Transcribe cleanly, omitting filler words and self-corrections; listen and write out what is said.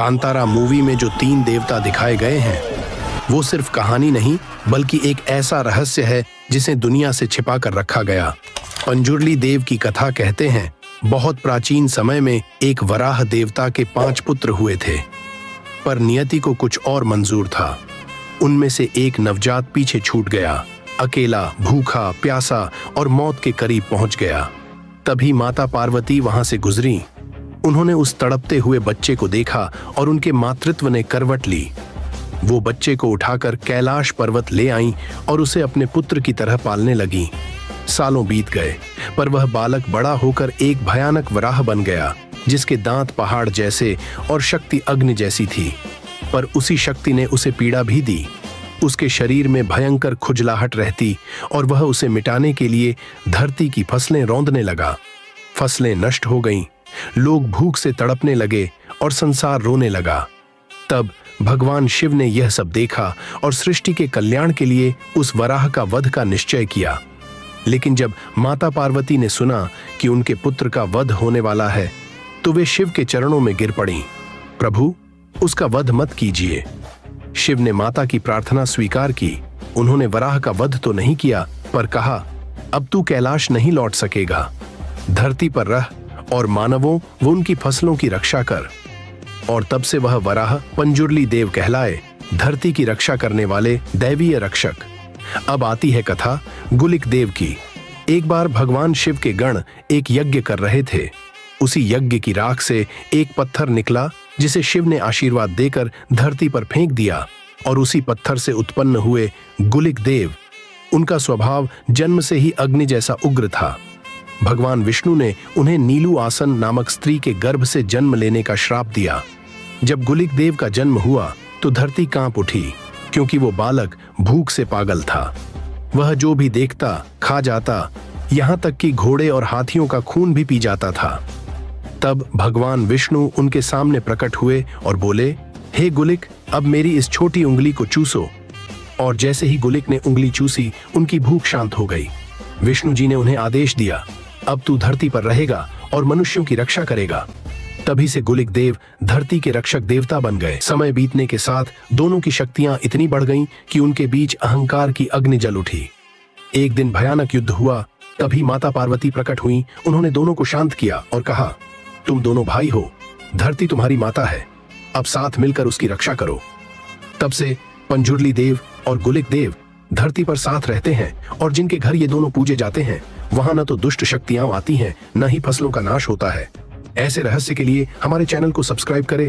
Kantara movie में जो 3 देवता दिखाए गए हैं वो सिर्फ कहानी नहीं बल्कि एक ऐसा रहस्य है जिसे दुनिया से छिपा कर रखा गया। पंजुर्ली देव की कथा कहते हैं बहुत प्राचीन समय में एक वराह देवता के 5 पुत्र हुए थे, पर नियति को कुछ और मंजूर था। उनमें से एक नवजात पीछे छूट गया, अकेला, भूखा, प्यासा और मौत के करीब पहुंच गया। तभी माता पार्वती वहां से गुजरी। उन्होंने उस तड़पते हुए बच्चे को देखा और उनके मातृत्व ने करवट ली। वो बच्चे को उठाकर कैलाश पर्वत ले आईं और उसे अपने पुत्र की तरह पालने लगी। सालों बीत गए, पर वह बालक बड़ा होकर एक भयानक वराह बन गया, जिसके दांत पहाड़ जैसे और शक्ति अग्नि जैसी थी। पर उसी शक्ति ने उसे पीड़ा भी दी। उसके शरीर में भयंकर खुजलाहट रहती और वह उसे मिटाने के लिए धरती की फसलें रौंदने लगा। फसलें नष्ट हो गईं, लोग भूख से तड़पने लगे और संसार रोने लगा। तब भगवान शिव ने यह सब देखा और सृष्टि के कल्याण के लिए उस वराह का वध का निश्चय किया। लेकिन जब माता पार्वती ने सुना कि उनके पुत्र का वध होने वाला है, तो वे शिव के चरणों में गिर पड़ीं। प्रभु, उसका वध मत कीजिए। शिव ने माता की प्रार्थना स्वीकार की। उन्होंने वराह का वध तो नहीं किया, पर कहा, अब तू कैलाश नहीं लौट सकेगा। धरती पर रह और मानवों व उनकी फसलों की रक्षा कर। और तब से वह वराह पंजुर्ली देव कहलाए, धरती की रक्षा करने वाले दैवीय रक्षक। अब आती है कथा गुलिक देव की। एक बार भगवान शिव के गण एक यज्ञ कर रहे थे। उसी यज्ञ की राख से एक पत्थर निकला, जिसे शिव ने आशीर्वाद देकर धरती पर फेंक दिया। और उसी पत्थर से उत्पन्न हुए गुलिक देव। उनका स्वभाव जन्म से ही अग्नि जैसा उग्र था। भगवान विष्णु ने उन्हें नीलू आसन नामक स्त्री के गर्भ से जन्म लेने का श्राप दिया। जब गुलिक देव का जन्म हुआ तो धरती कांप उठी, क्योंकि वो बालक भूख से पागल था। वह जो भी देखता खा जाता, यहां तक कि घोड़े और हाथियों का खून भी पी जाता था। तब भगवान विष्णु उनके सामने प्रकट हुए और बोले, हे गुलिक, अब मेरी इस छोटी उंगली को चूसो। और जैसे ही गुलिक ने उंगली चूसी, उनकी भूख शांत हो गई। विष्णु जी ने उन्हें आदेश दिया, अब तू धरती पर रहेगा और मनुष्यों की रक्षा करेगा। तभी से गुलिक देव धरती के रक्षक देवता बन गए। समय बीतने के साथ दोनों की शक्तियां इतनी बढ़ गईं कि उनके बीच अहंकार की अग्नि जल उठी। एक दिन भयानक युद्ध हुआ। तभी माता पार्वती प्रकट हुई। उन्होंने दोनों को शांत किया और कहा, तुम दोनों भाई हो, धरती तुम्हारी माता है, अब साथ मिलकर उसकी रक्षा करो। तब से पंजुर्ली देव और गुलिक देव धरती पर साथ रहते हैं, और जिनके घर ये दोनों पूजे जाते हैं, वहां न तो दुष्ट शक्तियां आती हैं, न ही फसलों का नाश होता है। ऐसे रहस्य के लिए हमारे चैनल को सब्सक्राइब करें।